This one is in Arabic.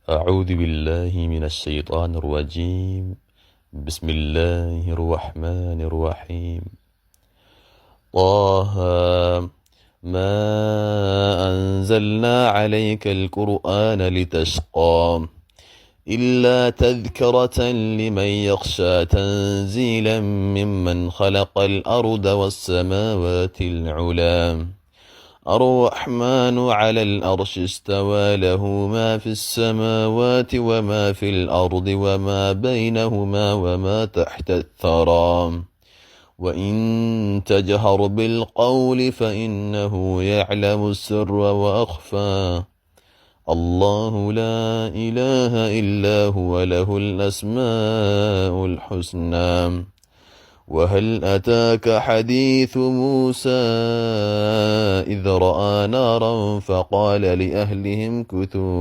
أعوذ بالله من الشيطان الرجيم. بسم الله الرحمن الرحيم. طه ما أنزلنا عليك القرآن لتشقى إلا تذكرة لمن يخشى تنزيلا ممن خلق الأرض والسماوات العلى الرحمن على الأرش استوى له ما في السماوات وما في الأرض وما بينهما وما تحت الثرى وإن تجهر بالقول فإنه يعلم السر وأخفى الله لا إله إلا هو له الأسماء الحسنى وهل أتاك حديث موسى إذ رأى نارا فقال لأهلهم كثوا